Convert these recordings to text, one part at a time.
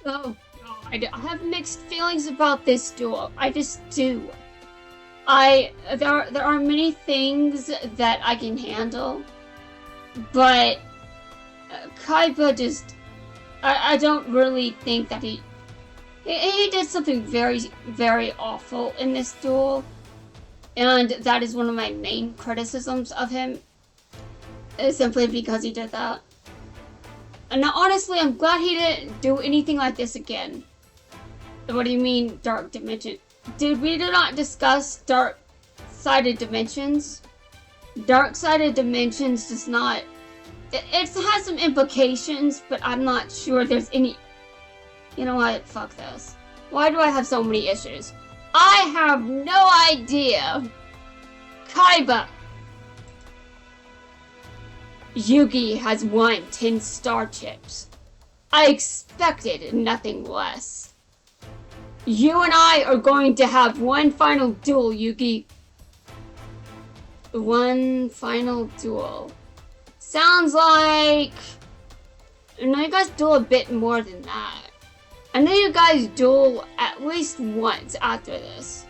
Oh god, I have mixed feelings about this duel. I just do. There are many things that I can handle, but Kaiba just, I don't really think that he did something very, very awful in this duel, and that is one of my main criticisms of him, simply because he did that. And now, honestly, I'm glad he didn't do anything like this again. What do you mean, Dark Dimension? Dude, we did not discuss Dark-Sided Dimensions. Dark-Sided Dimensions does not... It has some implications, but I'm not sure there's any... You know what? Fuck this. Why do I have so many issues? I have no idea! Kaiba! Yugi has won 10 star chips. I expected nothing less. You and I are going to have one final duel, Yugi. One final duel. Sounds like... No, you guys duel a bit more than that. I know you guys duel at least once after this.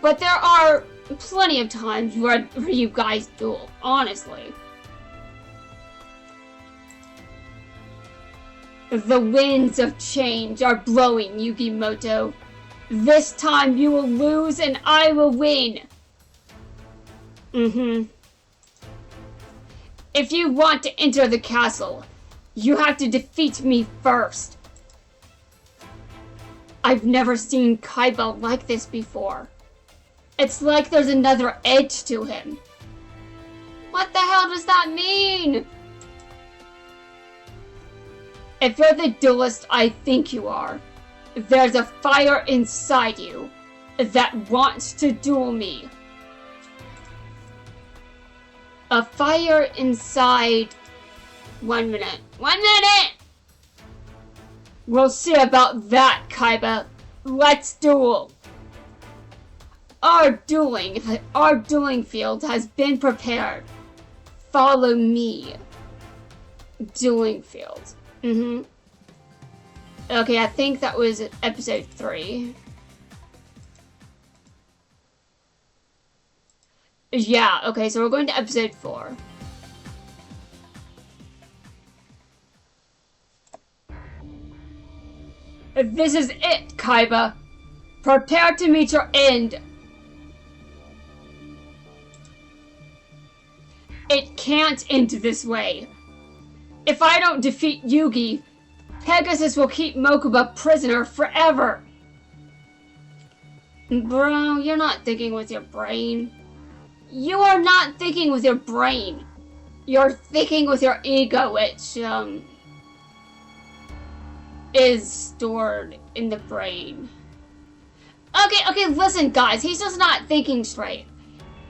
But there are plenty of times where you guys duel, honestly. The winds of change are blowing, Yugimoto. This time you will lose and I will win. If you want to enter the castle, you have to defeat me first. I've never seen Kaiba like this before. It's like there's another edge to him. What the hell does that mean? If you're the duelist I think you are, there's a fire inside you that wants to duel me. A fire inside... 1 minute. 1 minute! We'll see about that, Kaiba. Let's duel. Our dueling field has been prepared. Follow me. Dueling field. Okay, I think that was episode 3. Yeah, okay, so we're going to episode 4. This is it, Kaiba. Prepare to meet your end. It can't end this way. If I don't defeat Yugi, Pegasus will keep Mokuba prisoner forever. Bro, you're not thinking with your brain. You are not thinking with your brain. You're thinking with your ego, which, is stored in the brain. Okay, listen, guys. He's just not thinking straight.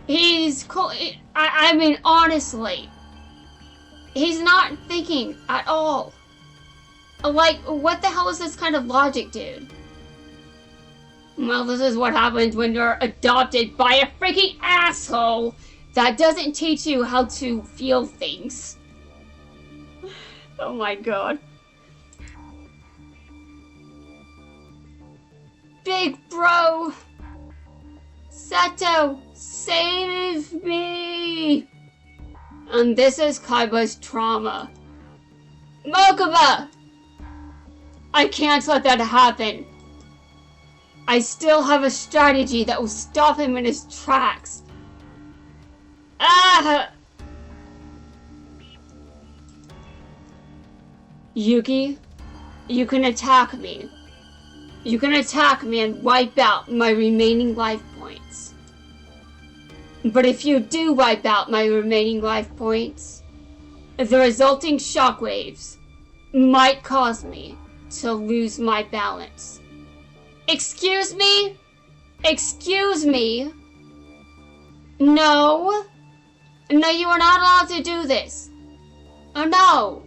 He's cool. I mean, honestly. He's not thinking at all. Like, what the hell is this kind of logic, dude? Well, this is what happens when you're adopted by a freaking asshole that doesn't teach you how to feel things. Oh my god. Big bro! Sato, save me! And this is Kaiba's trauma. Mokuba! I can't let that happen. I still have a strategy that will stop him in his tracks. Ah! Yugi, you can attack me. You can attack me and wipe out my remaining life points. But if you do wipe out my remaining life points, the resulting shockwaves might cause me to lose my balance. Excuse me? Excuse me? No. No, you are not allowed to do this. Oh no.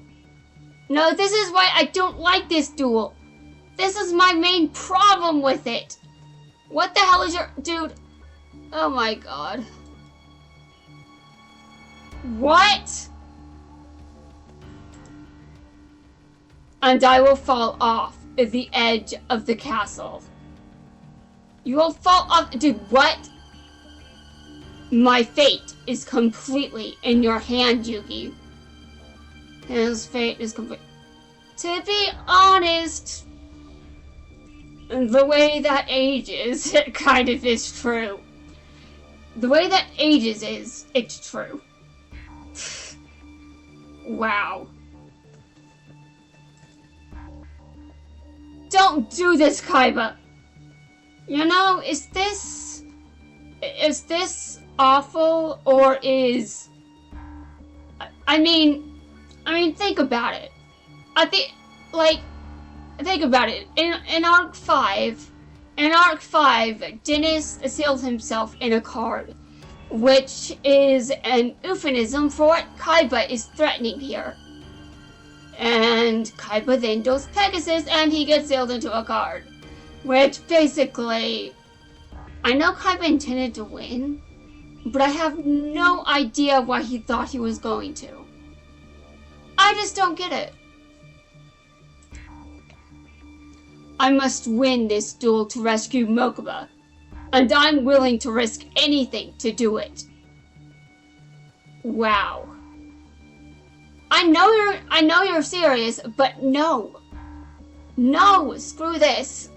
No, this is why I don't like this duel. This is my main problem with it. What the hell is your... Dude. Oh my god. What? And I will fall off the edge of the castle. You will fall off. Dude, what? My fate is completely in your hand, Yugi. His fate is complete. To be honest, the way that ages, it kind of is true. The way that ages is, it's true. Wow. Don't do this, Kaiba. You know, is this awful, or is... I mean, think about it. Think about it. In Arc 5, Dennis sealed himself in a card, which is an euphemism for what Kaiba is threatening here. And Kaiba then does Pegasus, and he gets sealed into a card. Which basically, I know Kaiba intended to win, but I have no idea why he thought he was going to. I just don't get it. I must win this duel to rescue Mokuba, and I'm willing to risk anything to do it. Wow. I know you're serious, but no. No, screw this.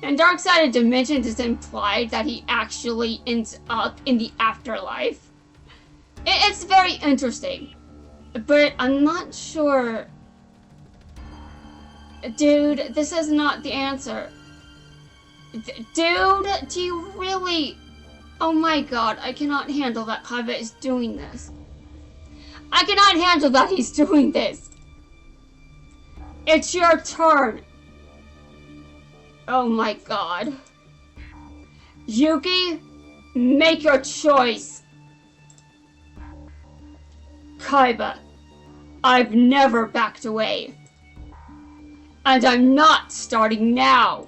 In Dark-Sided Dimensions, it's implied that he actually ends up in the afterlife. It's very interesting, but I'm not sure. Dude, this is not the answer. Dude, do you really... Oh my god, I cannot handle that Kaiba is doing this. I cannot handle that he's doing this. It's your turn. Oh my god. Yugi, make your choice. Kaiba, I've never backed away. And I'm not starting now.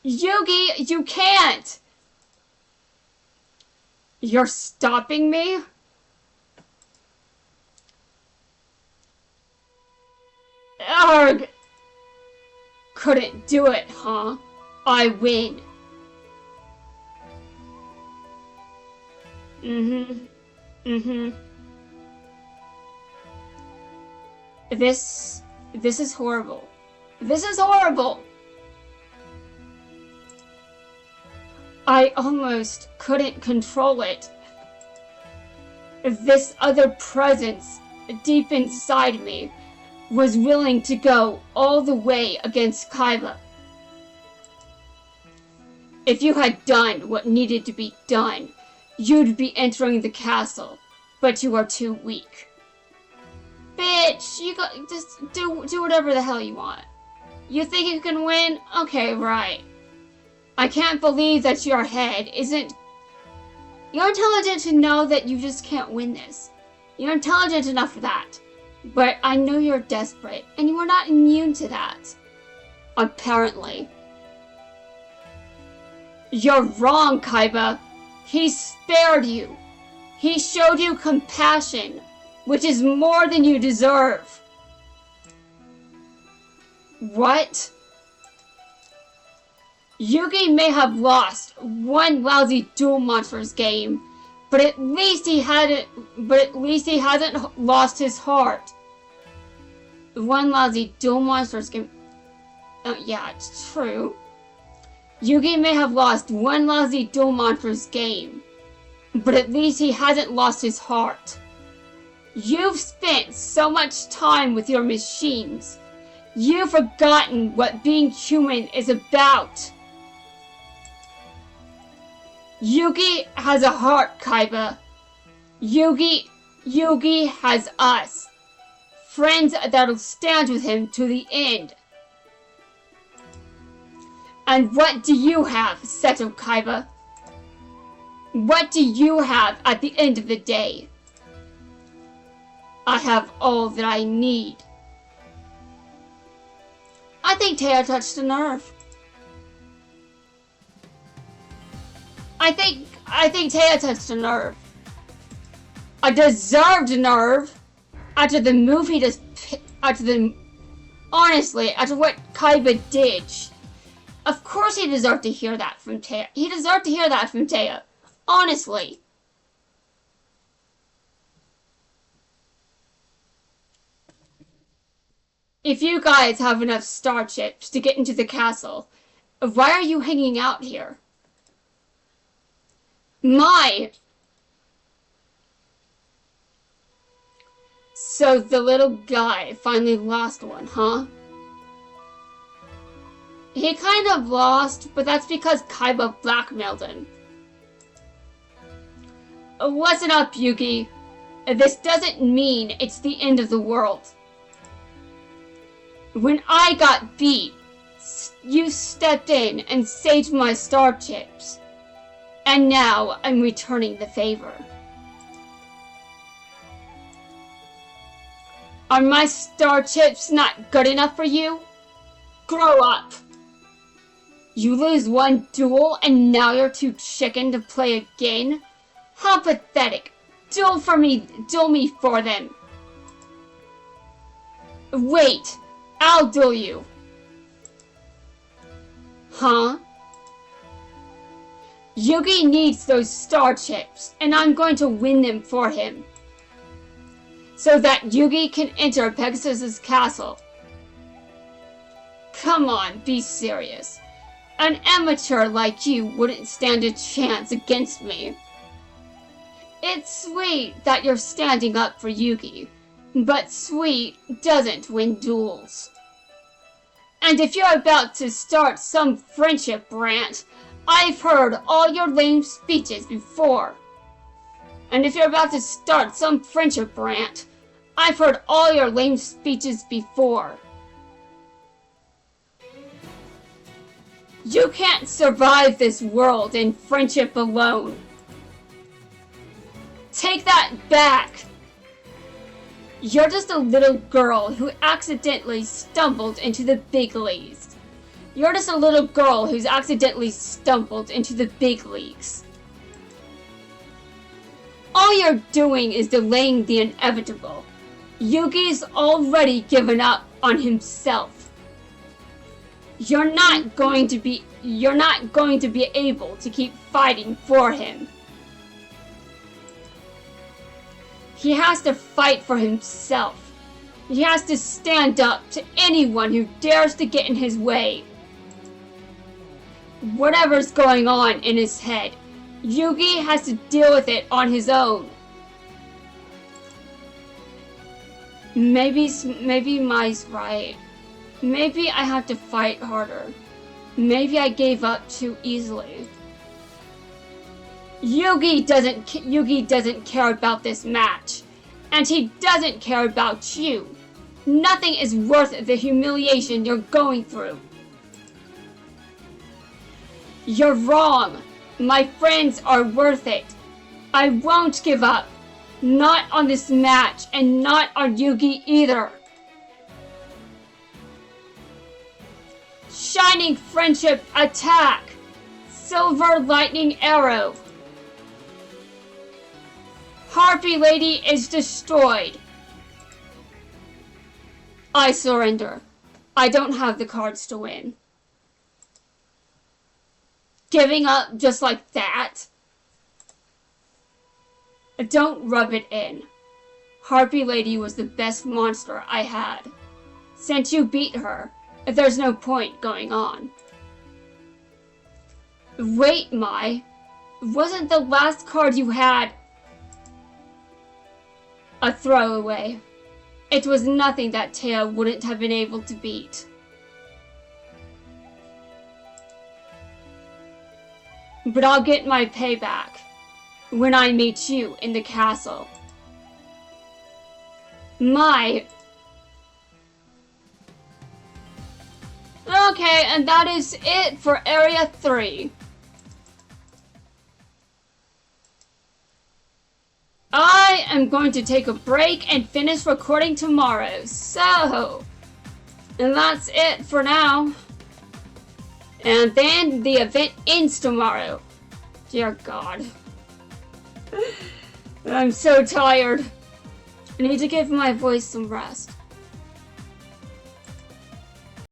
Yugi, you can't. You're stopping me? Arg! Couldn't do it, huh? I win. This is horrible. This is horrible. I almost couldn't control it. This other presence deep inside me was willing to go all the way against Kaiba. If you had done what needed to be done, you'd be entering the castle, but you are too weak. Bitch, you just do whatever the hell you want. You think you can win? Okay, right. I can't believe that your head isn't... You're intelligent to know that you just can't win this. You're intelligent enough for that. But I know you're desperate, and you are not immune to that. Apparently. You're wrong, Kaiba. He spared you. He showed you compassion, which is more than you deserve. What? Yugi may have lost one lousy Duel Monsters game, but at least he hasn't lost his heart. One lousy Duel Monsters game. Oh, yeah, it's true. Yugi may have lost one lousy Duel Monsters game, but at least he hasn't lost his heart. You've spent so much time with your machines. You've forgotten what being human is about. Yugi has a heart, Kaiba. Yugi has us. Friends that'll stand with him to the end. And what do you have, Seto Kaiba? What do you have at the end of the day? I have all that I need. I think Teo touched a nerve. I think Teo touched a nerve. A deserved nerve after the move he just Honestly, after what Kaiba did, of course he deserved to hear that from Taya. He deserved to hear that from Taya. Honestly. If you guys have enough star chips to get into the castle, why are you hanging out here? So the little guy finally lost one, huh? He kind of lost, but that's because Kaiba blackmailed him. Listen up, Yugi. This doesn't mean it's the end of the world. When I got beat, you stepped in and saved my star chips. And now I'm returning the favor. Are my star chips not good enough for you? Grow up! You lose one duel and now you're too chicken to play again? How pathetic! Duel me for them! Wait! I'll duel you! Huh? Yugi needs those star chips, and I'm going to win them for him. So that Yugi can enter Pegasus's castle. Come on, be serious. An amateur like you wouldn't stand a chance against me. It's sweet that you're standing up for Yugi, but sweet doesn't win duels. And if you're about to start some friendship rant, I've heard all your lame speeches before. And if you're about to start some friendship rant, I've heard all your lame speeches before. You can't survive this world in friendship alone. Take that back. You're just a little girl who accidentally stumbled into the big leagues. You're just a little girl who's accidentally stumbled into the big leagues. All you're doing is delaying the inevitable. Yugi's already given up on himself. You're not going to be able to keep fighting for him. He has to fight for himself. He has to stand up to anyone who dares to get in his way. Whatever's going on in his head, Yugi has to deal with it on his own. Maybe Mai's right. Maybe I have to fight harder. Maybe I gave up too easily. Yugi doesn't care about this match. And he doesn't care about you. Nothing is worth the humiliation you're going through. You're wrong. My friends are worth it. I won't give up. Not on this match, and not on Yugi either. Shining Friendship Attack! Silver Lightning Arrow! Harpy Lady is destroyed. I surrender. I don't have the cards to win. Giving up just like that? Don't rub it in. Harpy Lady was the best monster I had. Since you beat her, there's no point going on. Wait, Mai. Wasn't the last card you had a throwaway? It was nothing that Taya wouldn't have been able to beat. But I'll get my payback when I meet you in the castle. Mai. Okay, and that is it for Area 3. I am going to take a break and finish recording tomorrow, so, and that's it for now. And then the event ends tomorrow. Dear God. I'm so tired. I need to give my voice some rest.